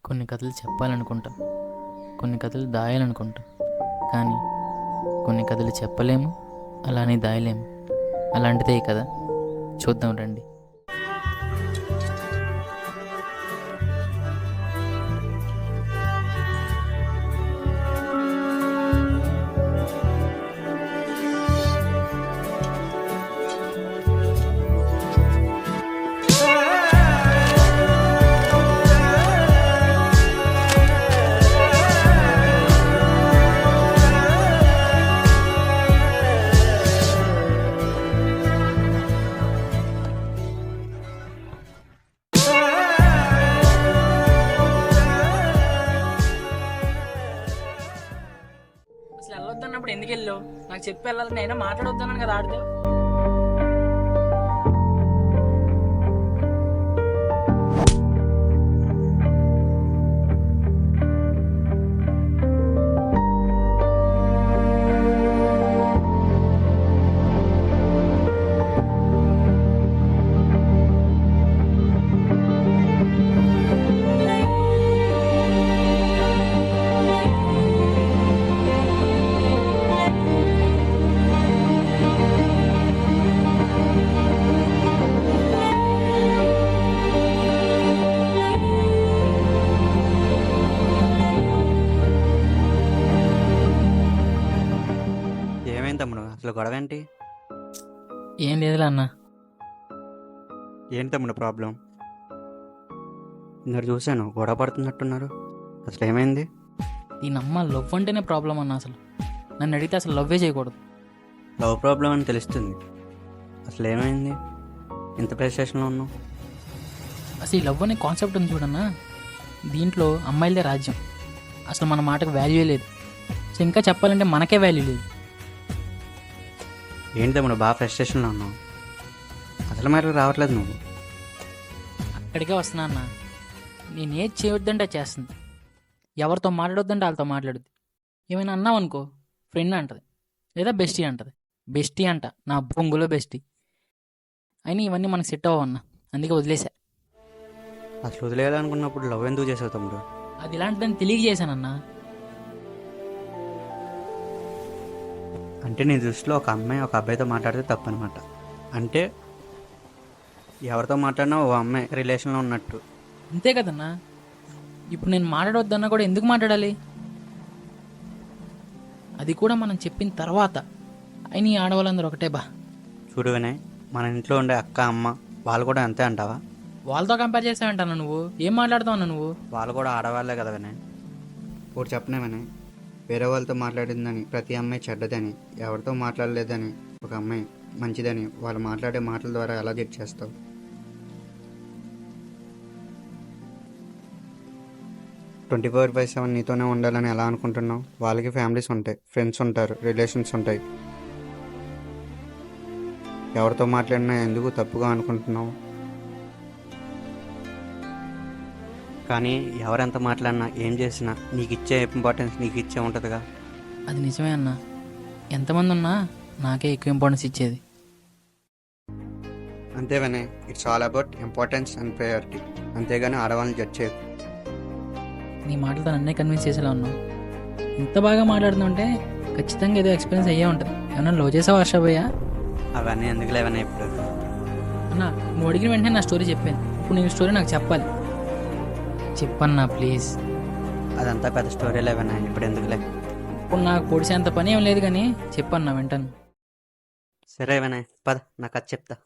కొన్ని కథలు చెప్పాలనుకుంటాం, కొన్ని కథలు దాయాలనుకుంటాం. కానీ కొన్ని కథలు చెప్పలేము, అలానే దాయలేము. అలాంటిదే ఈ కథ. చూద్దాం రండి. అసలు వెళ్ళొద్దన్నప్పుడు ఎందుకు వెళ్ళావు? నాకు చెప్పి వెళ్ళాలి, నేనే మాట్లాడొద్దన్నాను కదా ఆడితే. ఏమైంది తమ్ముడు? అసలు గొడవ ఏంటి? ఏం లేదులే అన్న. ఏంటి తమ్ముడు ప్రాబ్లం? నేను చూశాను గొడవ పడుతున్నట్టున్నారు. అసలు ఏమైంది? దీనమ్మ లవ్ అంటేనే ప్రాబ్లం అన్న. అసలు నన్ను అడిగితే అసలు లవ్వే చేయకూడదు. లవ్ ప్రాబ్లం అని తెలుస్తుంది. అసలు ఏమైంది? ఇంత ప్రెస్టేషన్లో ఉన్నావు? అసలు ఈ లవ్ అనే కాన్సెప్ట్ ఉంది చూడన్నా, దీంట్లో అమ్మాయిలదే రాజ్యం. అసలు మన మాటకు వాల్యూ లేదు. సో ఇంకా చెప్పాలంటే మనకే వాల్యూ లేదు. ఏంటి తమ్ముడు బాగా ఫ్రస్ట్రేషన్లో ఉన్నావు? అసలు మరి రావట్లేదు నువ్వు. అక్కడికే వస్తున్నా అన్న. నేను ఏది చేయొద్దంటే అది చేస్తుంది. ఎవరితో మాట్లాడొద్దంటే వాళ్ళతో మాట్లాడుద్ది. ఏమైనా అన్నావు అనుకో ఫ్రెండ్ అంటది, లేదా బెస్టీ అంటది. బెస్టీ అంట, నా బొంగులో బెస్టీ. అయినా ఇవన్నీ మనకు సెట్ అవ్వన్న, అందుకే వదిలేసా. అసలు వదిలేయాలనుకున్నప్పుడు లవ్ ఎందుకు చేసావు తమ్ముడు? అది ఇలాంటిదని తెలియజేశానన్నా. అంటే నీ దృష్టిలో ఒక అమ్మాయి ఒక అబ్బాయితో మాట్లాడితే తప్పు అనమాట. అంటే ఎవరితో మాట్లాడినా ఓ అమ్మాయి రిలేషన్లో ఉన్నట్టు. అంతే కదన్నా. ఇప్పుడు నేను మాట్లాడొద్దన్నా కూడా ఎందుకు మాట్లాడాలి? అది కూడా మనం చెప్పిన తర్వాత. అయినా ఈ ఆడవాళ్ళందరూ ఒకటే బా. చూడు వినయ్, మన ఇంట్లో ఉండే అక్క అమ్మ వాళ్ళు కూడా అంతే అంటావా? వాళ్ళతో కంపేర్ చేసావంటాను నువ్వు. ఏం మాట్లాడుతావు అన్న నువ్వు? వాళ్ళు కూడా ఆడవాళ్ళే కదా వినయ్. ఒకటి చెప్పనే వినయ్, వేరే వాళ్ళతో మాట్లాడిందని ప్రతి అమ్మాయి చెడ్డదని, ఎవరితో మాట్లాడలేదని ఒక అమ్మాయి మంచిదని వాళ్ళు మాట్లాడే మాటల ద్వారా ఎలా జడ్జ్ చేస్తావు? 24/7 నీతోనే ఉండాలని ఎలా అనుకుంటున్నావు? వాళ్ళకి ఫ్యామిలీస్ ఉంటాయి, ఫ్రెండ్స్ ఉంటారు, రిలేషన్స్ ఉంటాయి. ఎవరితో మాట్లాడినా ఎందుకు తప్పుగా అనుకుంటున్నావు? కానీ ఎవరెంత మాట్లాడినా ఏం చేసినా నీకు ఇచ్చే ఇంపార్టెన్స్ నీకు ఇచ్చే ఉంటుందిగా. అది నిజమే అన్న. ఎంతమంది ఉన్నా నాకే ఎక్కువ ఇంపార్టెన్స్ ఇచ్చేది. అంతే Vinay, it's all about importance and priority. అంతేగాని ఆడవాళ్ళని జడ్జ్ చేయకు. నీ మాటలతో నన్నే కన్విన్స్ చేసేలా ఉన్నావు. ఇంత బాగా మాట్లాడుతున్నావు అంటే ఖచ్చితంగా ఏదో ఎక్స్పీరియన్స్ అయ్యే ఉంటుంది. ఏమన్నా లో చేసావా హర్షభయ్యా? అవన్నీ ఎందుకు లేవన్నా ఇప్పుడు. అన్న నువ్వు అడిగిన వెంటనే నా స్టోరీ చెప్పాను. ఇప్పుడు నేను స్టోరీ నాకు చెప్పాలి. చెప్పన్నా ప్లీజ్. అదంతా పెద్ద స్టోరీ లేవన్నా, ఇప్పుడు ఎందుకులే. ఇప్పుడు నాకు పొడిసేంత పని ఏం లేదు కానీ చెప్పన్నా వెంటనే. సరే వినయ్ పద, నాకు అది చెప్తా.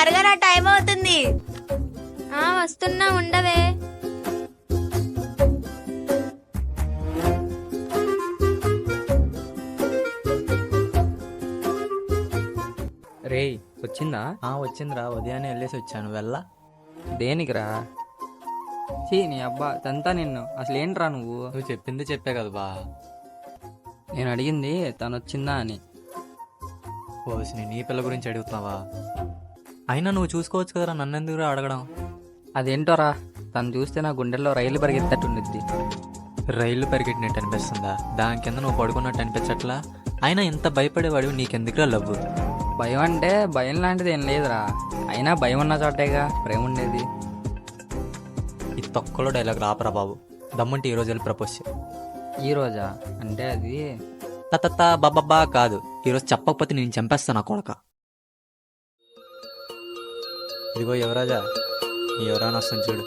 త్వరగా రా, టైం అవుతుంది. వస్తున్నా, ఉండవే. రేయ్ వచ్చిందా? వచ్చిందిరా, ఉదయాన్నే వెళ్ళేసి వచ్చాను. వెళ్ళా దేనికిరా? చీ నీ అబ్బా తంతా నిన్ను. అసలు ఏంట్రా నువ్వు? నువ్వు చెప్పింది చెప్పే కదా బా. నేను అడిగింది తను వచ్చిందా అని. ఓసి నీ పిల్ల గురించి అడుగుతున్నావా? అయినా నువ్వు చూసుకోవచ్చు కదరా, నన్ను ఎందుకు అడగడం? అదేంటోరా, తను చూస్తే నా గుండెల్లో రైలు పరిగెత్తట్టు ఉండిద్ది. రైలు పరిగెట్టినట్టు అనిపిస్తుందా? దాని కింద నువ్వు పడుకున్నట్టు అనిపించట్లా? అయినా ఇంత భయపడేవాడు నీకెందుకురా లవ్వు? భయం అంటే భయం లాంటిది ఏం లేదురా. అయినా భయం ఉన్న చోటేగా ప్రేమ ఉండేది. ఈ తొక్కలో డైలాగ్ రాపరా బాబు. దమ్ముంటే ఈరోజు వెళ్ళి ప్రపోజ్ చేయి. ఈ రోజా? అంటే అది తత బాబా కాదు, ఈరోజు చెప్పకపోతే నేను చంపేస్తాను నా కొడక. ఇదిగో యువరాజా, నీ ఎవరైనా వస్తాను చూడు.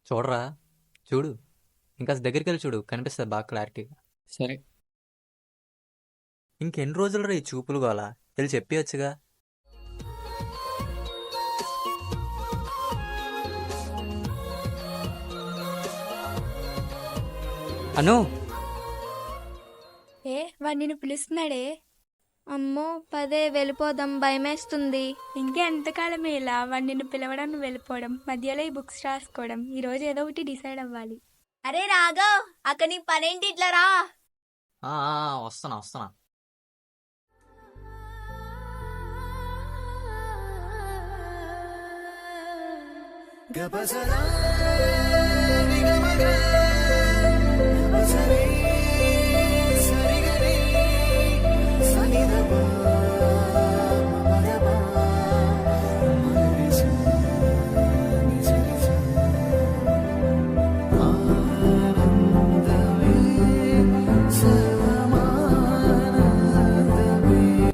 చూడరా, చూడు, ఇంకా దగ్గరికి వెళ్ళి చూడు, కనిపిస్తుంది బాగా క్లారిటీగా. సరే. ఇంకెన్ని రోజులు రా ఈ చూపులు గోలా? వెళ్ళి చెప్పియచ్చుగా. అను, వాడు నిన్ను పిలుస్తున్నాడే. అమ్మో, పదే వెళ్ళిపోదాం, భయమేస్తుంది. ఇంకా ఎంతకాలం ఇలా వాడు నిన్ను పిలవడం, నువ్వు వెళ్ళిపోవడం, మధ్యలో ఈ బుక్స్ రాసుకోవడం. ఈ రోజు ఏదో ఒకటి డిసైడ్ అవ్వాలి. అరే రాఘవ్, అక్కడ నీ పనేంటి, ఇట్లా రా. వస్తున్నా వస్తున్నా.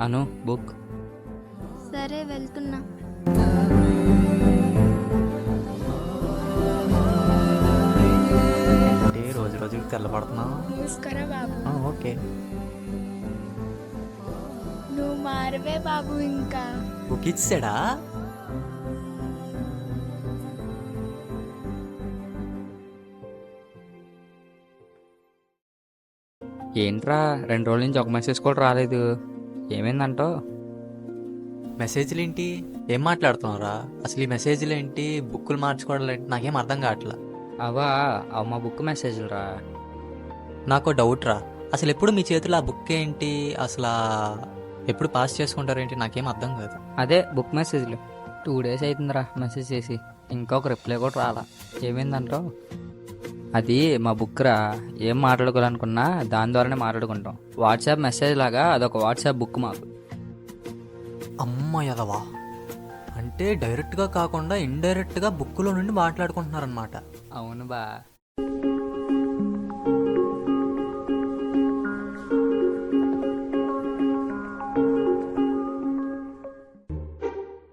అను బుక్. సరే, వెళ్తున్నా. అంటే రోజు రోజుకి తెల్లబడుతున్నావు. చూసుకోరా బాబు, ఓకే. నువ్వు మారవే బాబు. ఇంకా బుక్ ఇచ్చాడా? ఏంట్రా 2 రోజుల నుంచి ఒక మెసేజ్ కూడా రాలేదు. ఏమైందంటో? మెసేజ్లు ఏంటి? ఏం మాట్లాడుతున్నావురా? అసలు ఈ మెసేజ్లు ఏంటి, బుక్కులు మార్చుకోవడం ఏంటి? నాకేం అర్థం కావట్లా. అవ మా బుక్ మెసేజ్లు రా. నాకు డౌట్ రా, అసలు ఎప్పుడు మీ చేతిలో ఆ బుక్ ఏంటి? అసలు ఎప్పుడు పాస్ చేసుకుంటారేంటి? నాకేం అర్థం కాదు. అదే బుక్ మెసేజ్లు 2 days అవుతుందిరా మెసేజ్ చేసి, ఇంకా ఒక రిప్లై కూడా రాలా. ఏమైందంటో? అది మా బుక్ రా. ఏం మాట్లాడుకోవాలనుకున్నా దాని ద్వారానే మాట్లాడుకుంటాం. వాట్సాప్ మెసేజ్ లాగా అదొక వాట్సాప్ బుక్ మాకు. అమ్మ యదవా, అంటే డైరెక్ట్గా కాకుండా ఇండైరెక్ట్గా బుక్లో నుండి మాట్లాడుకుంటున్నారనమాట. అవును బా.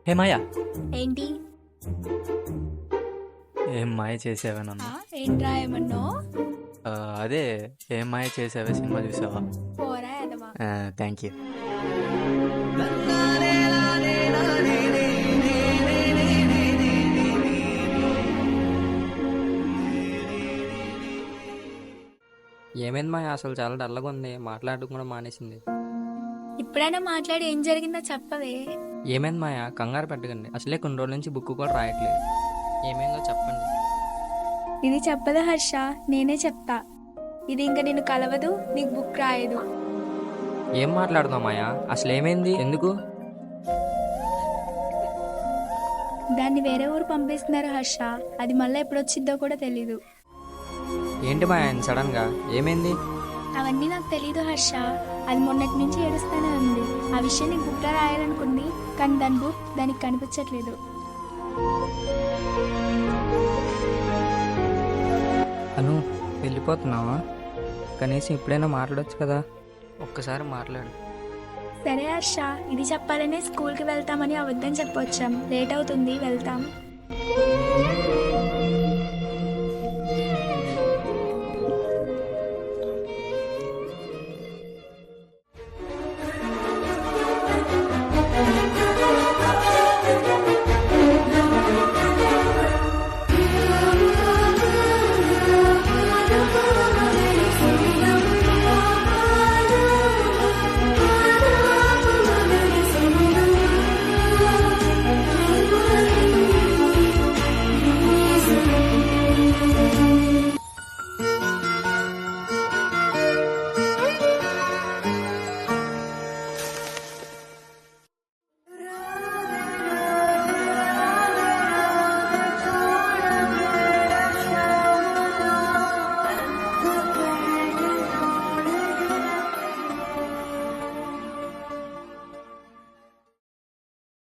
హే మాయా, ఏంటి? ఏం మాయ చేసావే నన్ను? ఏంట్రా ఏమన్నో? అదే ఏం మాయ చేసావే, సినిమా చూసావా? పోరా ఎదవా. Thank you. ఏమైంది మా అసలు చాలా డల్గా ఉంది, మాట్లాడడం కూడా మానేసింది. ఇప్పుడైనా మాట్లాడి ఏం జరిగిందో చెప్పవే. ఏమైంది మాయా? కంగారు పెట్టకండి, అసలే కొన్ని రోజుల నుంచి బుక్ కూడా రాయట్లేదు. ఏమైందో చెప్పండి. ఇది చెప్పదు హర్ష, నేనే చెప్తా. ఇది ఇంకా నిన్ను కలవదు, నీకు బుక్ రాయదు. ఏం మాట్లాడుతున్నావు మాయా? అసలు ఏమైంది? ఎందుకు? దాన్ని వేరే ఊరు పంపిస్తున్నారు హర్ష. అది మళ్ళీ ఎప్పుడు వచ్చిద్దో కూడా తెలీదు. ఏంటి మాయా సడన్ గా ఏమైంది? అవన్నీ నాకు తెలీదు హర్ష. అది మొన్నటి నుంచి ఏడుస్తూనే ఉంది. ఆ విషయం నీకు బుక్లో రాయాలనుకుంది, కానీ దాని బుక్ దానికి కనిపించట్లేదు. అను, వెళ్ళిపోతున్నావా? కనీసం ఇప్పుడైనా మాట్లాడొచ్చు కదా. ఒక్కసారి మాట్లాడు. సరే హర్ష, ఇది చెప్పాలనే స్కూల్కి వెళ్తామని అబద్ధం చెప్పొచ్చాం. లేట్ అవుతుంది, వెళ్తాం.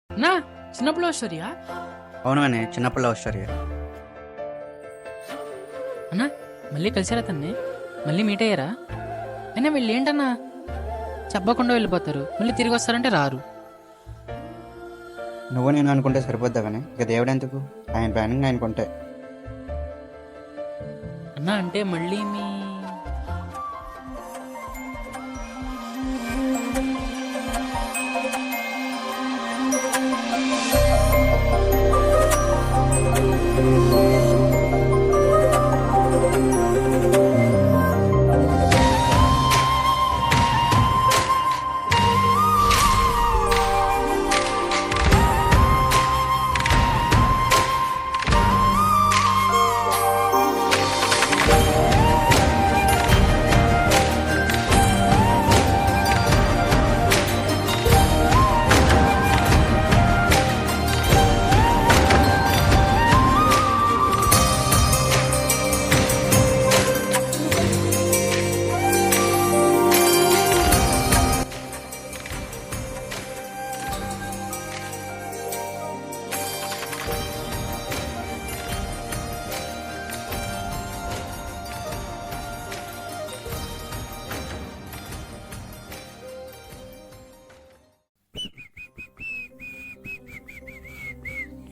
అన్నా చిన్నప్పుడు స్టోరీయా? అవుననే, చిన్నప్పుడు లవ్ స్టోరీ. అన్నా మళ్ళీ కలిసారా తన్ని? మళ్ళీ మీట్ అయ్యారా? అయినా వీళ్ళు ఏంటన్నా చెప్పకుండా వెళ్ళిపోతారు, మళ్ళీ తిరిగి వస్తారంటే రారు. నువ్వు నేను అనుకుంటే సరిపోద్దా కానీ ఇక దేవుడు ఎందుకు? ఆయన ప్లానింగ్ ఆయనకుంటే. అన్నా అంటే మళ్ళీ మీ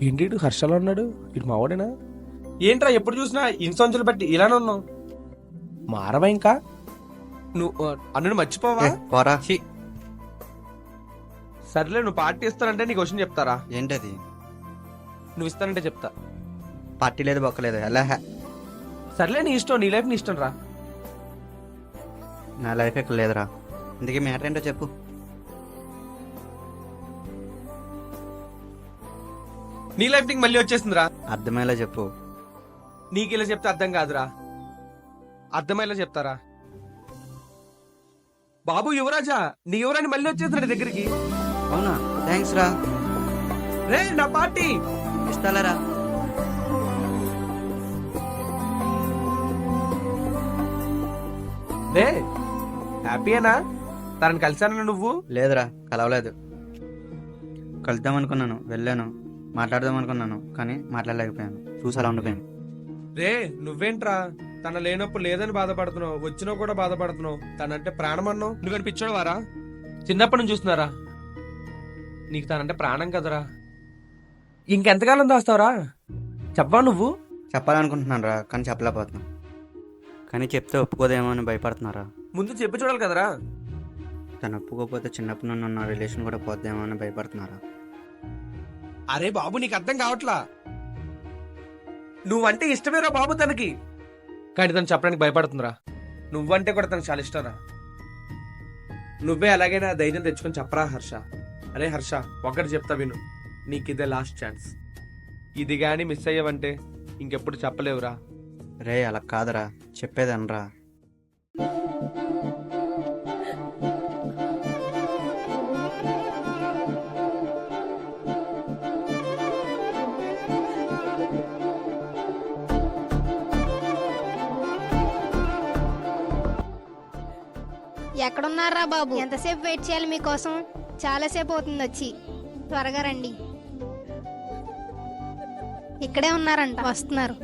ఏంటి ఇటు హర్షలో ఉన్నాడు? ఇటు మావాడేనా? ఏంట్రా ఎప్పుడు చూసినా ఇన్సంచులు బట్టి ఇలానే ఉన్నావు? మారవా ఇంకా? నువ్వు అన్ను మర్చిపోవా? పోరా. సర్లే, నువ్వు పార్టీ ఇస్తానంటే నీకు క్వశ్చన్ చెప్తారా? ఏంటది? నువ్వు ఇస్తానంటే చెప్తా. పార్టీ లేదు, బొక్కలేదు. ఎలా? సర్లే, నీ ఇష్టం, నీ లైఫ్ నీ ఇష్టం రా. నా లైఫ్ ఎక్కడ లేదురా. ఇందుకే మ్యాటర్ ఏంటో చెప్పు. నీ లైఫ్ నీకు మళ్ళీ వచ్చేసిందిరా. అర్థమయ్యేలా చెప్పు. నీకు ఇలా చెప్తే అర్థం కాదురా, అర్థమయ్యేలా చెప్తారా? బాబు యువరాజా, నీ యువరాని మళ్ళీ వచ్చేస్తున్నాడు దగ్గరికి. అవునా? థ్యాంక్స్ రా. రే నా పార్టీ ఇస్తాలరా. రే హ్యాపీయేనా? తనని కలిసాను నువ్వు? లేదురా, కలవలేదు. కలుద్దాం అనుకున్నాను, వెళ్ళాను. మాట్లాడదాం అనుకున్నాను కానీ మాట్లాడలేకపోయాను. చూసి అలా ఉండిపోయాను. రే నువ్వేంట్రా తన లేనప్పుడు లేదని బాధపడుతున్నావు, వచ్చినా కూడా బాధపడుతున్నావు. తనంటే ప్రాణం అన్నావు. నువ్వు పిచ్చోడు వారా? చిన్నప్పటి నుంచి చూస్తున్నారా? నీకు తనంటే ప్రాణం కదరా. ఇంకెంతకాలం దాస్తావరా? చెప్పవా నువ్వు? చెప్పాలనుకుంటున్నాను రా, కానీ చెప్పలేకపోతున్నాను. కానీ చెప్తే ఒప్పుకోదేమో అని భయపడుతున్నారా. ముందు చెప్పి చూడాలి కదరా. తను ఒప్పుకోకపోతే చిన్నప్పటి నుండి ఉన్న రిలేషన్ కూడా పోద్దేమో అని భయపడుతున్నారా. అరే బాబు, నీకు అర్థం కావట్లా. నువ్వంటే ఇష్టమేరా బాబు తనకి, కానీ తను చెప్పడానికి భయపడుతుందిరా. నువ్వంటే కూడా తనకు చాలా ఇష్టంరా. నువ్వే అలాగైనా ధైర్యం తెచ్చుకొని చెప్పరా హర్ష. అరే హర్ష, ఒక్కటి చెప్తా విను, నీకు ఇదే లాస్ట్ ఛాన్స్. ఇది గాని మిస్ అయ్యావంటే ఇంకెప్పుడు చెప్పలేవురా. రే అలా కాదురా, చెప్పేది అనరా. ఎక్కడున్నారా బాబు? ఎంతసేపు వెయిట్ చేయాలి మీకోసం? చాలాసేపు అవుతుంది వచ్చి. త్వరగా రండి. ఇక్కడే ఉన్నారంట, వస్తున్నారు.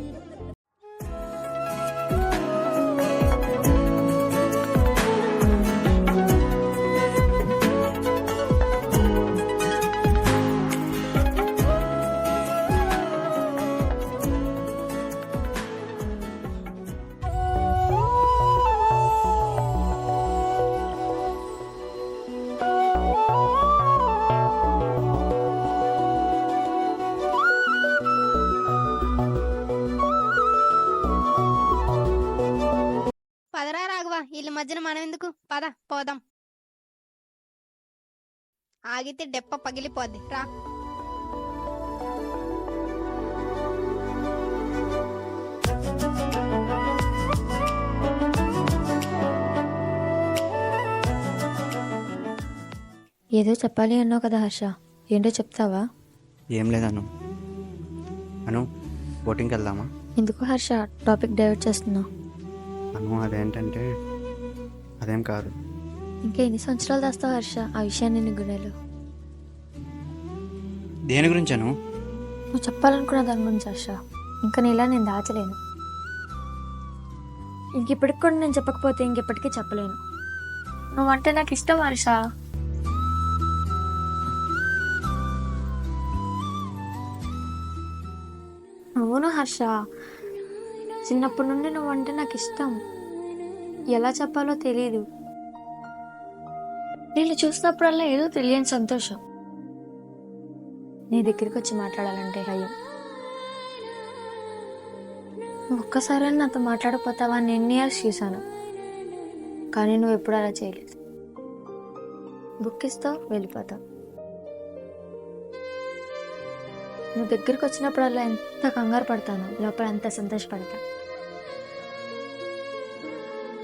పద పోదాం. ఆగితే డెప్ప పగిలిపోద్ది రా. ఏదో చెప్పాలి అన్నావు కదా హర్ష, ఏంటో చెప్తావా? ఏం లేదను. అను, బోటింగ్కి వెళ్దామా? ఎందుకు హర్ష టాపిక్ డైవర్ట్ చేస్తున్నావు? అను, అదేంటంటే అదేం కాదు. ఇంకా ఎన్ని సంవత్సరాలు దాస్తావు హర్ష ఆ విషయాన్ని నీ గుండెలో? దేని గురించి అను? నువ్వు చెప్పాలనుకున్న దాని గురించి హర్ష. ఇంకా నీలా నేను దాచలేను. ఇంకెప్పటికి కూడా నేను చెప్పకపోతే ఇంకెప్పటికీ చెప్పలేను. నువ్వంటే నాకు ఇష్టం హర్ష. అవును హర్ష, చిన్నప్పటి నుండి నువ్వంటే నాకు ఇష్టం. ఎలా చెప్పాలో తెలియదు. నేను చూసినప్పుడల్లా ఏదో తెలియని సంతోషం. నీ దగ్గరికి వచ్చి మాట్లాడాలంటే భయం. నువ్వు ఒక్కసారి నాతో మాట్లాడకపోతావా అని ఎన్ని ఇయర్స్ చూశాను, కానీ నువ్వు ఎప్పుడు అలా చేయలేదు. బుక్ ఇస్తావు, వెళ్ళిపోతావు. నువ్వు దగ్గరికి వచ్చినప్పుడల్లా ఎంత కంగారు పడతాను, లోపల ఎంత సంతోషపడతా.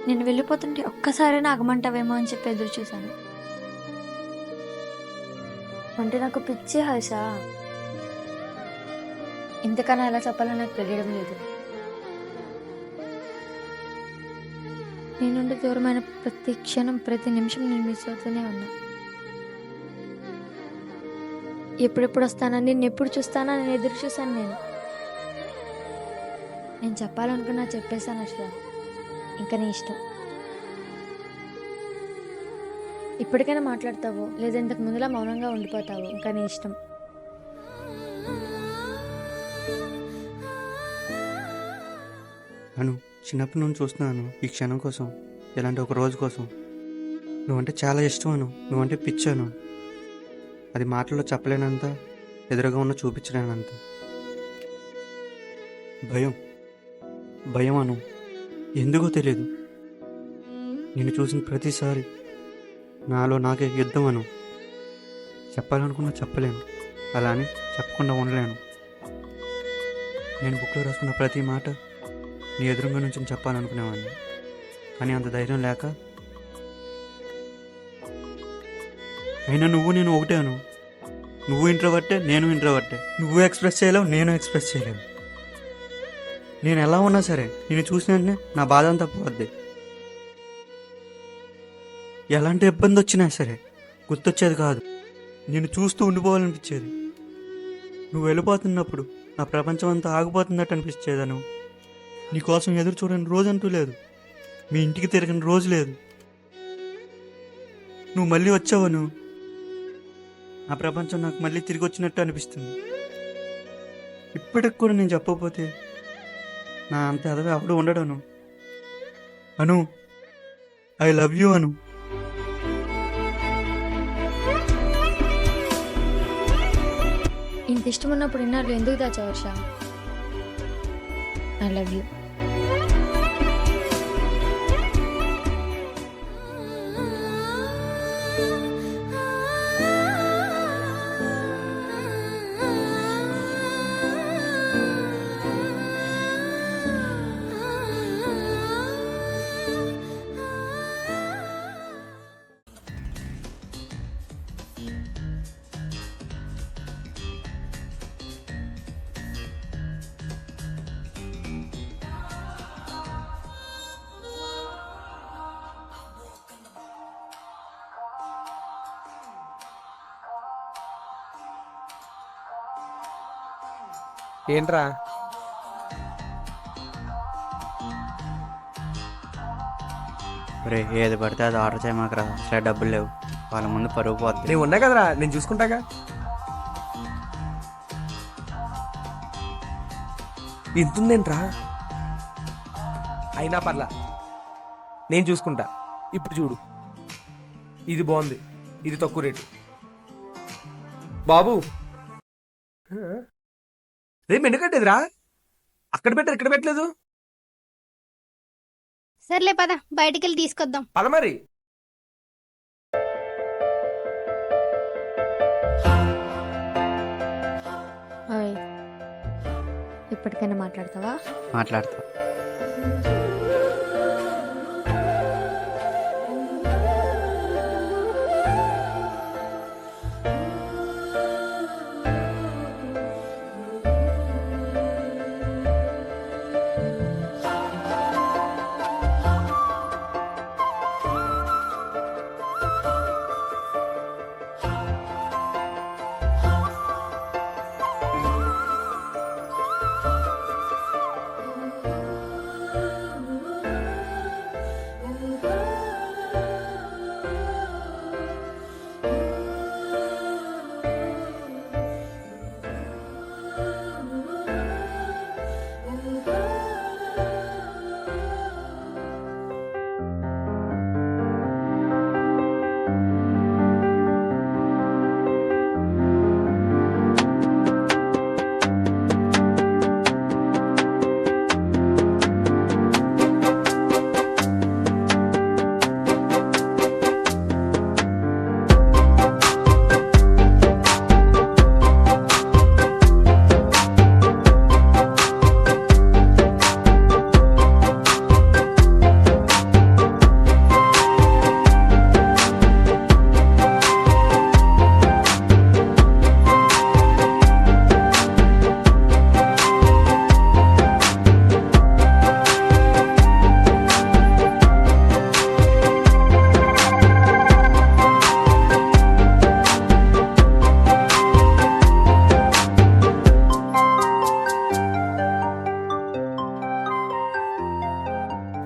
నేను వెళ్ళిపోతుంటే ఒక్కసారి ఆగమంటావేమో అని చెప్పి ఎదురు చూశాను. అంటే నాకు పిచ్చి హర్ష. ఇంతకన్నా ఎలా చెప్పాలో నాకు తెలియడం లేదు. నీ నుండి దూరమైన ప్రతి క్షణం, ప్రతి నిమిషం నేను మిస్ అవుతూనే ఉన్నా. ఎప్పుడెప్పుడు వస్తానా, నిన్ను ఎప్పుడు చూస్తానా నేను ఎదురు చూశాను. నేను చెప్పాలనుకున్నా చెప్పేశాను హర్ష. ఇంకా నీ ఇష్టం. ఇప్పటికైనా మాట్లాడతావు, లేదా ఇంతకు ముందులా మౌనంగా ఉండిపోతావు. ఇంకా నీ ఇష్టం. అను, చిన్నప్పటి నుండి చూస్తున్నాను ఈ క్షణం కోసం, ఇలాంటి ఒక రోజు కోసం. నువ్వంటే చాలా ఇష్టం అను. నువ్వంటే పిచ్చాను. అది మాటల్లో చెప్పలేనంత, ఎదురుగా ఉన్న చూపించలేనంత. భయం భయం అను. ఎందుకో తెలియదు. నేను చూసిన ప్రతిసారి నాలో నాకే యుద్ధం అను. చెప్పాలనుకున్నా చెప్పలేను, అలా అని చెప్పకుండా ఉండలేను. నేను బుక్లో రాసుకున్న ప్రతి మాట నీ ఎదురుగా నుంచి చెప్పాలనుకునేవాడిని, కానీ అంత ధైర్యం లేక. అయినా నువ్వు నేను ఒకటే అను. నువ్వు ఇంట్రోవర్టే, నేను ఇంట్రోవర్టే. నువ్వు ఎక్స్ప్రెస్ చేయలేవు, నేను ఎక్స్ప్రెస్ చేయలేను. నేను ఎలా ఉన్నా సరే నేను చూసిన వెంటనే నా బాధ అంతా పోద్ది. ఎలాంటి ఇబ్బంది వచ్చినా సరే గుర్తొచ్చేది కాదు, నేను చూస్తూ ఉండిపోవాలనిపించేది. నువ్వు వెళ్ళిపోతున్నప్పుడు నా ప్రపంచం అంతా ఆగిపోతున్నట్టు అనిపించేదను. నీకోసం ఎదురు చూడని రోజు అంటూ లేదు, మీ ఇంటికి తిరగని రోజు లేదు. నువ్వు మళ్ళీ వచ్చావను, ఆ ప్రపంచం నాకు మళ్ళీ తిరిగి వచ్చినట్టు అనిపిస్తుంది. ఇప్పటికి కూడా నేను చెప్పకపోతే నా అంత ఎదవ ఎవడు ఉండడను. అను, ఐ లవ్ యూ అను. ఇంత ఇష్టం ఉన్నప్పుడు ఇన్నాళ్ళు ఎందుకు దాచావు హర్ష? I love you. ఏంట్రా? రే, ఏది పడితే అది ఆర్డర్ చేయమాకరా, అసలే డబ్బులు లేవు. వాళ్ళ ముందు పరుగు పోద్ది. నేను ఉన్నా కదరా, నేను చూసుకుంటాగా. ఇంతుందేంట్రా? అయినా పర్లా, నేను చూసుకుంటా. ఇప్పుడు చూడు, ఇది బాగుంది, ఇది తక్కువ రేటు. బాబు రేపు ఎందుకంటేదిరా? అక్కడ పెట్టారు, ఇక్కడ పెట్టలేదు. సర్లే పద, బయటికి వెళ్ళి తీసుకొద్దాం. పద మరి. ఇప్పటికైనా మాట్లాడతావా? మాట్లాడతా.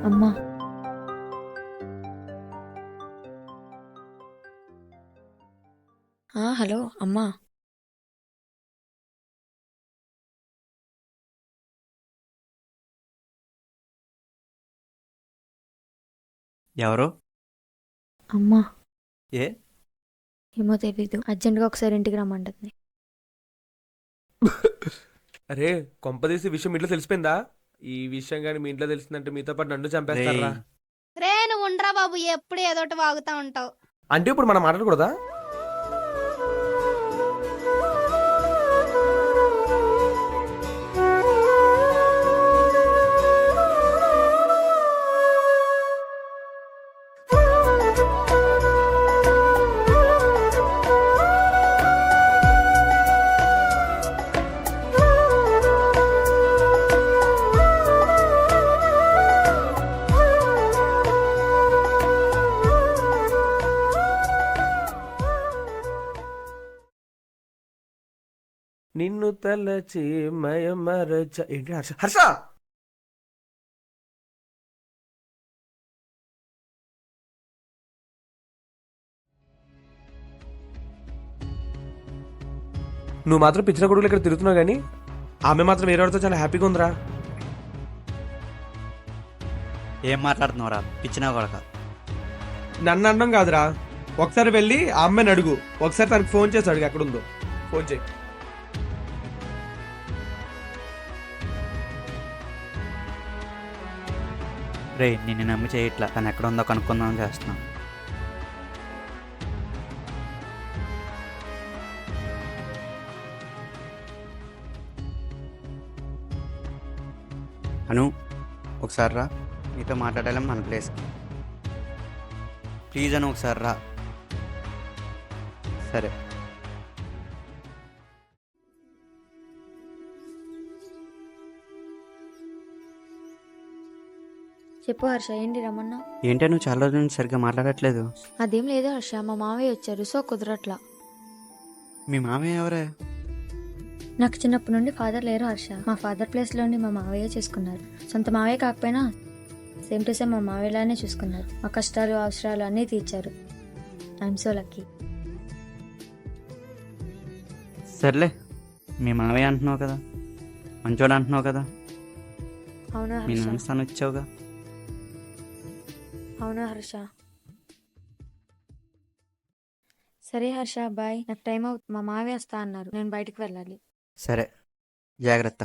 అమ్మా, హలో అమ్మా. ఎవరు? అమ్మా, ఏ? ఏమో తెలీదు, అర్జెంట్గా ఒకసారి ఇంటికి రమ్మంటుంది. అరే కొంపదీసి విషయం ఇంట్లో తెలిసిపోయిందా? ఈ విషయం కానీ మీ ఇంట్లో తెలిసిందంటే మీతో పాటు నన్ను చంపేస్తారా? రే నువ్వు ఉండరా బాబు, ఎప్పుడు ఏదోటి వాగుతా ఉంటావు. అంటే ఇప్పుడు మనం మాట్లాడకూడదా? నిన్ను తలచి మయమరచ ఏంటి హర్ష? హర్ష నువ్వు మాత్రం పిచ్చిన కొడుకులు ఇక్కడ తిరుగుతున్నావు కానీ ఆమె మాత్రం వేరేవాడితో చాలా హ్యాపీగా ఉందిరా. ఏం మాట్లాడుతున్నావురా పిచ్చినా కొడక? నన్ను అనడం కాదురా, ఒకసారి వెళ్ళి ఆ అమ్మాయిని అడుగు. ఒకసారి తనకు ఫోన్ చేసి అడుగు ఎక్కడుందో. ఫోన్ చేయి. రే నిన్ను నమ్మి చేయట్లా, తను ఎక్కడ ఉందో కనుక్కుందామని చేస్తున్నాను. అను ఒకసారి రా, నీతో మాట్లాడాలి మన ప్లేస్కి. ప్లీజ్ అను ఒకసారి రా. సరే. చెప్పు హర్ష, ఏంటి రమ్మన్నా? ఏంటో నువ్వు చాలా రోజుల నుంచి సరిగ్గా మాట్లాడట్లేదు. అదేం లేదు హర్ష, మా మావయ్య వచ్చారు, సో కుదరట్లా. మీ మామయ్య ఎవరే? నాకు చిన్నప్పటి నుండి ఫాదర్ లేరు హర్ష. మా ఫాదర్ ప్లేస్లోని మా మావయ్య చూసుకున్నారు. సొంత మావయ్య కాకపోయినా సేమ్ టు సేమ్ మా మావయ్యలానే చూసుకున్నారు. మా కష్టాలు అవసరాలు అన్నీ తీర్చారు. I'm so lucky. సర్లే, మీ మామయ్య అంటున్నావు కదా, మంచోడు అంటున్నావు కదా, అవునా మీ హర్ష? నాన్న స్థానం ఇచ్చావుగా. అవునా హర్ష? సరే హర్ష, బాయ్. నాకు టైం అవుతుంది, మా మావయ్య వస్తా అన్నారు, నేను బయటికి వెళ్ళాలి. సరే, జాగ్రత్త.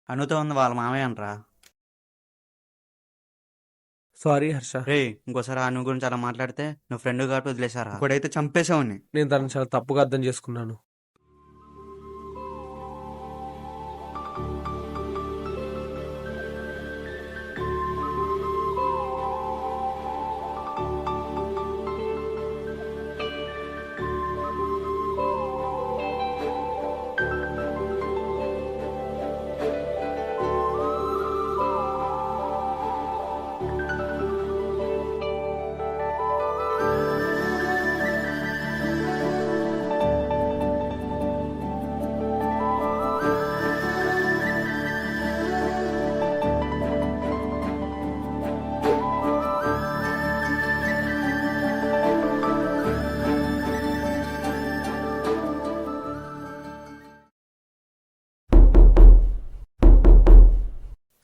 అనుతో ఉంది వాళ్ళ మామయ్య అంటరా. సారీ హర్ష. రే ఇంకోసారి ఆ నువ్వు గురించి అలా మాట్లాడితే నువ్వు ఫ్రెండ్ కాబట్టి వదిలేసారా, ఇప్పుడైతే చంపేశావుని. నేను తనని చాలా తప్పుగా అర్థం చేసుకున్నాను.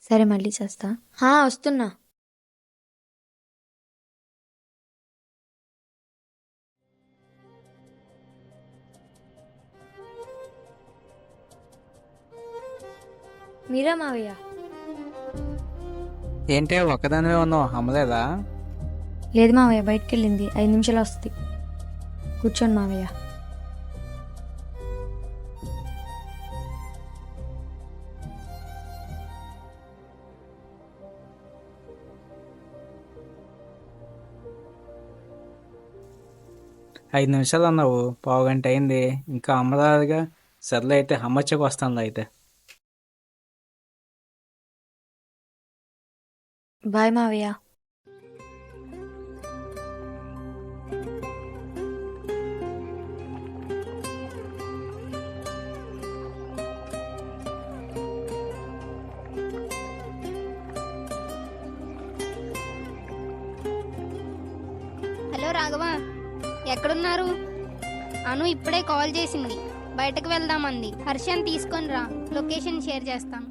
సరే మళ్ళీ చేస్తా. వస్తున్నా. మీరా మావయ్య? ఏంటే ఒక్కదానివే ఉన్నావు, అమ్మలేదా? లేదు మావయ్య, బయటికి వెళ్ళింది, 5 నిమిషాలు వస్తుంది. కూర్చోండి మావయ్య. ఐదు నిమిషాలు అన్నావు, పావుగంట అయింది, ఇంకా అమ్మదాదిగా. సర్లే అయితే అమ్మచ్చకు వస్తాను అయితే. బాయ్ మావయ్య. హలో రాఘవ, ఎక్కడున్నారు? అను ఇప్పుడే కాల్ చేసింది, బయటకు వెళ్దామంది. హర్షని తీసుకొని రా, లొకేషన్ షేర్ చేస్తాను.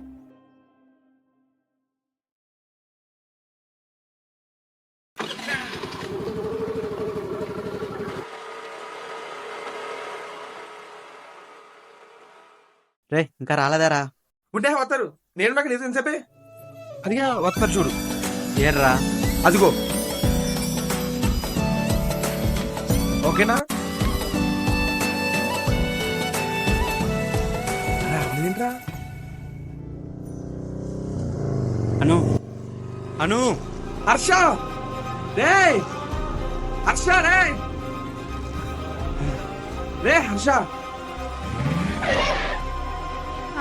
రే ఇంకా రాలేదారా? ఉంటే వస్తారు. నేను నాకు నిజం చెప్పే అదిగా వస్తారు చూడు. ఏర్రా అదిగో. ఓకేనా? ఏంట్రా? అను అను హర్ష రే, హర్ష రే, రే హర్ష.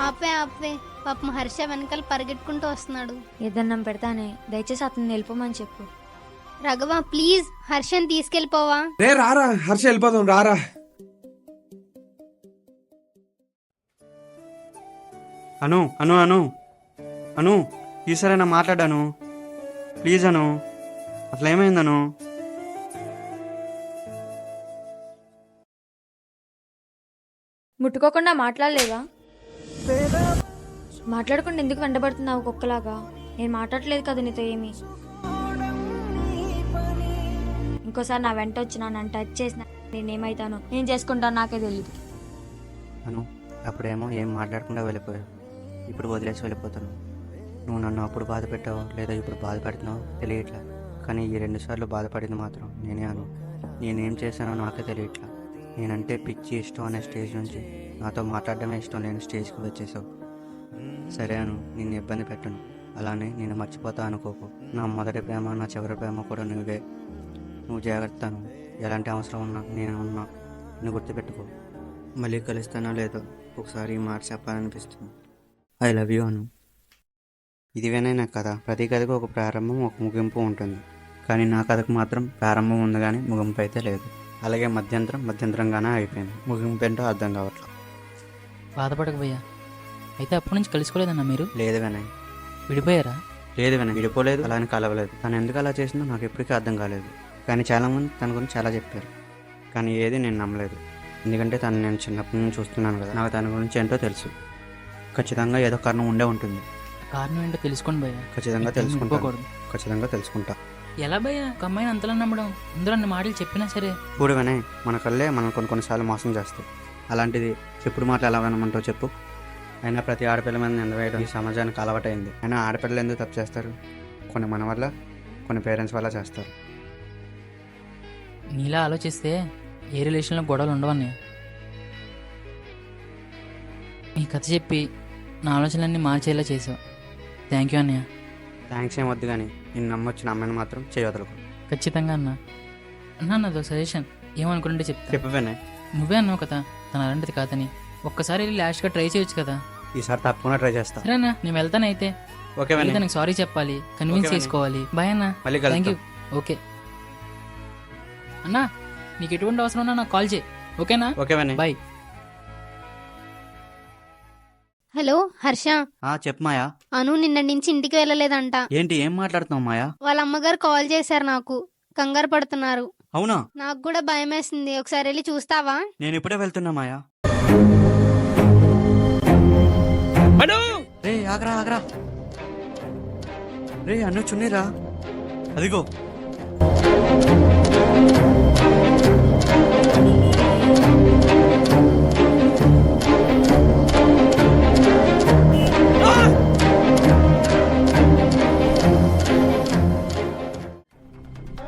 ఆపే ఆపే, పాపం హర్ష వెనకాల పరిగెట్టుకుంటూ వస్తున్నాడు. ఏదన్నం పెడతానే, దయచేసి అతన్ని వెళ్ళిపోమని చెప్పు. రాఘవ ప్లీజ్, హర్షని తీసుకెళ్ళిపోవా? రే రారా హర్ష, వెళ్ళిపోదాం రారా. అను అను అను అను ఈసారైనా మాట్లాడాను ప్లీజ్. అను అసలు ఏమైందను? ముట్టుకోకుండా మాట్లాడలేదా? మాట్లాడకుండా ఎందుకు వెంటబడుతున్నావు కుక్కలాగా? నేను మాట్లాడలేదు కదా నీతో ఏమి. ఇంకోసారి నా వెంట వచ్చినా, నన్ను టచ్ చేసినా నేనేమైతానో, నేను చేసుకుంటాను నాకే తెలియదు. అను అప్పుడేమో ఏం మాట్లాడకుండా వెళ్ళిపోయావు, ఇప్పుడు వదిలేసి వెళ్ళిపోతాను. నువ్వు నన్ను అప్పుడు బాధ పెట్టావో లేదా ఇప్పుడు బాధ పెడుతున్నావో తెలియట్లా, కానీ ఈ 2 సార్లు బాధపడింది మాత్రం నేనే. అను నేనేం చేశానో నాకే తెలియట్లా. నేనంటే పిచ్చి ఇష్టం అనే స్టేజ్ నుంచి నాతో మాట్లాడడమే ఇష్టం లేని స్టేజ్కి వచ్చేసావు. సరే అను, నిన్ను ఇబ్బంది పెట్టను, అలానే నేను మర్చిపోతా అనుకోకు. నా మొదటి ప్రేమ, నా చివరి ప్రేమ కూడా నువ్వే. నువ్వు జాగ్రత్తను, ఎలాంటి అవసరం ఉన్నా నేను ఉన్నా, నువ్వు గుర్తుపెట్టుకో. మళ్ళీ కలుస్తానో లేదో ఒకసారి ఈ మాట చెప్పాలనిపిస్తుంది. ఐ లవ్ యూ అను. ఇది వినైనా కథ, ప్రతి కథకు ఒక ప్రారంభం, ఒక ముగింపు ఉంటుంది. కానీ నా కథకు మాత్రం ప్రారంభం ఉంది కానీ ముగింపు అయితే లేదు. అలాగే మధ్యంతరంగానే అయిపోయింది. ముగింపు ఏంటో అర్థం కావట్లేదు. బాధపడక భయ్యా. అయితే అప్పటి నుంచి కలుసుకోలేదన్నా మీరు? లేదు వినయ్. విడిపోయారా? లేదు వినయ్, విడిపోలేదు, అలానే కలవలేదు. తను ఎందుకు అలా చేసిందో నాకు ఎప్పటికీ అర్థం కాలేదు. కానీ చాలామంది తన గురించి చాలా చెప్పారు, కానీ ఏది నేను నమ్మలేదు. ఎందుకంటే తను నేను చిన్నప్పటి నుంచి చూస్తున్నాను కదా, నాకు తన గురించి ఏంటో తెలుసు. ఖచ్చితంగా ఏదో కారణం ఉండే ఉంటుంది. కారణం ఏంటో తెలుసుకోండి భయ్యా. ఖచ్చితంగా తెలుసుకుంటా. ఎలా భయ్యా ఒక అమ్మాయిని అంతలా నమ్మడం? ముందు అన్ని మాటలు చెప్పినా సరే. చూడు వినయ్, మన కళ్ళే మనం కొన్నిసార్లు మోసం చేస్తాయి. అలాంటిది చెప్పుడు మాటలు ఎలా వినమంటావు చెప్పు? అయినా ప్రతి ఆడపిల్ల మీద నింద వేయడం ఈ సమాజానికి అలవాటైంది. అయినా ఆడపిల్లలు ఎందుకు తప్పు చేస్తారు? కొన్ని మన వల్ల, కొన్ని పేరెంట్స్ వల్ల చేస్తారు. నీలా ఆలోచిస్తే ఏ రిలేషన్లో గొడవలు ఉండవన్నయ్య. నీ కథ చెప్పి నా ఆలోచనలన్నీ మార్చేలా చేసావు. థ్యాంక్ యూ అన్నయ్య. థ్యాంక్స్ ఏం వద్దు కానీ నిన్ను నమ్మొచ్చిన అమ్మాయిని మాత్రం చేయవదలకు. ఖచ్చితంగా అన్న. అన్నా నాదో సజెషన్, ఏమనుకుంటే చెప్తా. చెప్పు వినయ్. నువ్వే అన్నావు కదా తను అలాంటిది కాదని. ఒక్కసారి వెళ్ళి లాస్ట్గా ట్రై చేయొచ్చు కదా. ఈసారి తప్పకుండా ట్రై చేస్తా. సరేనా, నేను వెళ్తాను అయితే. ఓకే వినయ్. తనకి సారీ చెప్పాలి, కన్విన్స్ ఓకే చేసుకోవాలి. బాయ్ అన్న. మళ్ళీ థ్యాంక్ యూ. కలుద్దాం. ఓకే అన్నా, నీకు ఎటువంటి అవసరం ఉన్నా నాకు కాల్ చేయి. ఓకేనా? Okay Vinay. Bye. Hello Harsha, చెప్పు మాయా. అను నిన్న నుంచి ఇంటికి వెళ్ళలేదంట. ఏంటి ఏం మాట్లాడుతున్నావు మాయా? వాళ్ళ అమ్మగారు కాల్ చేశారు, నాకు కంగారు పడుతున్నారు. అవునా? నాకు కూడా భయం వేసింది. ఒకసారి వెళ్ళి చూస్తావా? నేను ఇప్పుడే వెళ్తున్నా మాయా. అను రే ఆగరా ఆగరా. రే అన్ను చున్నీరా, అదిగో.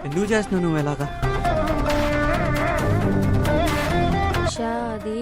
ఎందుకు చేస్తున్నావు నువ్వు ఎలాగా? హర్ష అది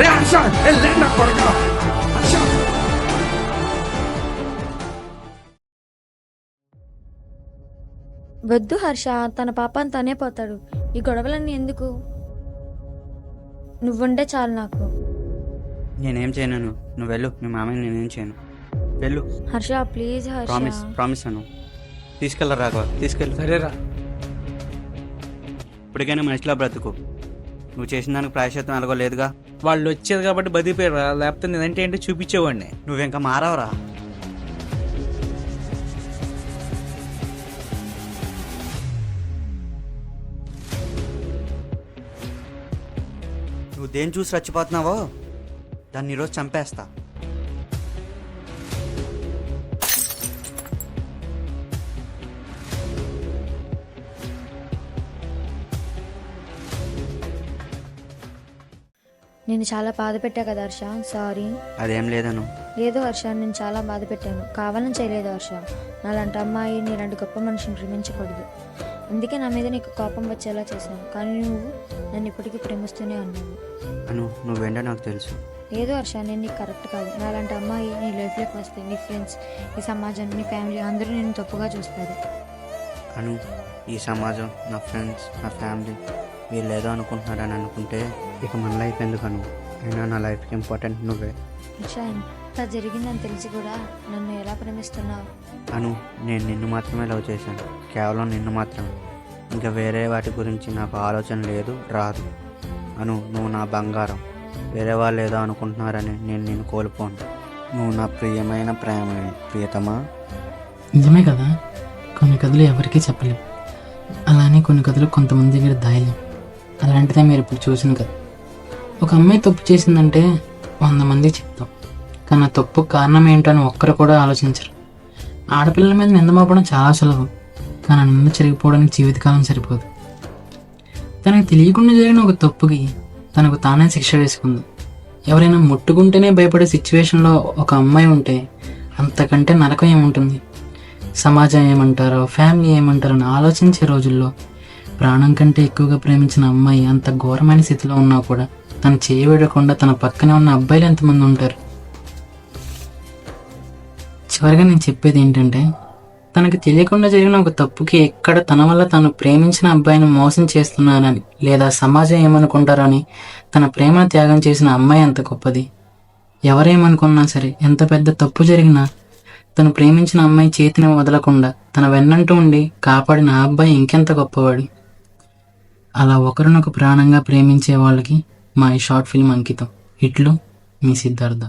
రే హర్ష, వెళ్ళే నా కొడుకా. హర్ష వద్దు హర్ష, తన పాపని తనే పోతాడు. ఈ గొడవలన్నీ ఎందుకు? నువ్వుంటే చాలు నాకు. నేనేం చేయను. నువ్వు వెళ్ళు. మీ మామయ్య నేనేం చేయను. వెళ్ళు. హర్ష ప్లీజ్ హర్ష. ప్రామిస్ అను. తీసుకెళ్ళరా రాఘవ, తీసుకెళ్ళు. సరేరా. ఇప్పటికైనా మనిషిలో బ్రతుకు. నువ్వు చేసిన దానికి ప్రాయశ్చిత్తం ఎలాగోలేదుగా. వాళ్ళు వచ్చేది కాబట్టి బతికిపోయారా, లేకపోతే నేనంటే ఏంటో చూపించేవాడిని. నువ్వింకా మారావరా. నువ్వు దేని చూసి చచ్చిపోతున్నావో దాన్ని ఈరోజు చంపేస్తా. నేను చాలా బాధ పెట్టా కదా హర్ష, సారీ. అదేం లేదను. లేదు హర్ష, నేను చాలా బాధ పెట్టాను. కావాలని చేయలేదు హర్ష. నాలాంటి అమ్మాయి నీలాంటి గొప్ప మనిషిని ప్రేమించకూడదు. అందుకే నా మీద నీకు కోపం వచ్చేలా చేశాను. కానీ నువ్వు నన్ను ఇప్పటికీ ప్రేమిస్తూనే ఉన్నావు. అను నువ్వేంటో నాకు తెలుసు. లేదు హర్ష, నేను నీకు కరెక్ట్ కాదు. నాలాంటి అమ్మాయి నీ లైఫ్లోకి వస్తే నీ ఫ్రెండ్స్, నీ సమాజం, నీ ఫ్యామిలీ అందరూ నేను తప్పుగా చూస్తారు. అను ఈ సమాజం, నా ఫ్రెండ్స్, నా ఫ్యామిలీ వీళ్ళు ఏదో అనుకుంటున్నారని అనుకుంటే ఇక మన లైఫ్ ఎందుకను? అయినా నా లైఫ్కి ఇంపార్టెంట్ నువ్వే. హర్ష, ఇంత జరిగిందని తెలిసి కూడా నన్ను ఎలా ప్రేమిస్తున్నావు? అను, నేను నిన్ను మాత్రమే లవ్ చేశాను, కేవలం నిన్ను మాత్రమే. ఇంకా వేరే వాటి గురించి నాకు ఆలోచన లేదు, రాదు. అను, నువ్వు నా బంగారం. వేరే వాళ్ళు ఏదో అనుకుంటున్నారని నేను నిన్ను కోల్పోను. నువ్వు నా ప్రియమైన ప్రేమని ప్రియతమా. నిజమే కదా, కొన్ని కథలు ఎవరికీ చెప్పలేం, అలానే కొన్ని కథలు కొంతమంది దగ్గర దాయలేం. అలాంటిదే మీరు ఇప్పుడు చూసిన కథ. ఒక అమ్మాయి తప్పు చేసిందంటే 100 మంది చెప్తాం, కానీ ఆ తప్పు కారణం ఏంటో అని ఒక్కరు కూడా ఆలోచించరు. ఆడపిల్లల మీద నింద మోపడం చాలా సులభం, కానీ నింద చెరిగిపోవడానికి జీవితకాలం సరిపోదు. తనకు తెలియకుండా జరిగిన ఒక తప్పుకి తనకు తానే శిక్ష వేసుకుంది. ఎవరైనా ముట్టుకుంటేనే భయపడే సిచ్యువేషన్లో ఒక అమ్మాయి ఉంటే అంతకంటే నరకం ఏముంటుంది? సమాజం ఏమంటారో, ఫ్యామిలీ ఏమంటారో అని ఆలోచించే రోజుల్లో ప్రాణం కంటే ఎక్కువగా ప్రేమించిన అమ్మాయి అంత ఘోరమైన స్థితిలో ఉన్నా కూడా తను చేయబడకుండా తన పక్కనే ఉన్న అబ్బాయిలు ఎంతమంది ఉంటారు? చివరిగా నేను చెప్పేది ఏంటంటే, తనకు తెలియకుండా జరిగిన ఒక తప్పుకి ఎక్కడ తన వల్ల తను ప్రేమించిన అబ్బాయిని మోసం చేస్తున్నానని లేదా సమాజం ఏమనుకుంటారని తన ప్రేమను త్యాగం చేసిన అమ్మాయి అంత గొప్పది. ఎవరేమనుకున్నా సరే, ఎంత పెద్ద తప్పు జరిగినా తను ప్రేమించిన అమ్మాయి చేతిని వదలకుండా తన వెన్నంటూ ఉండి కాపాడిన ఆ అబ్బాయి ఇంకెంత గొప్పవాడు. అలా ఒకరినొక ప్రాణంగా ప్రేమించే వాళ్ళకి మా ఈ షార్ట్ ఫిల్మ్ అంకితం. ఇట్లు మీ సిద్ధార్థ.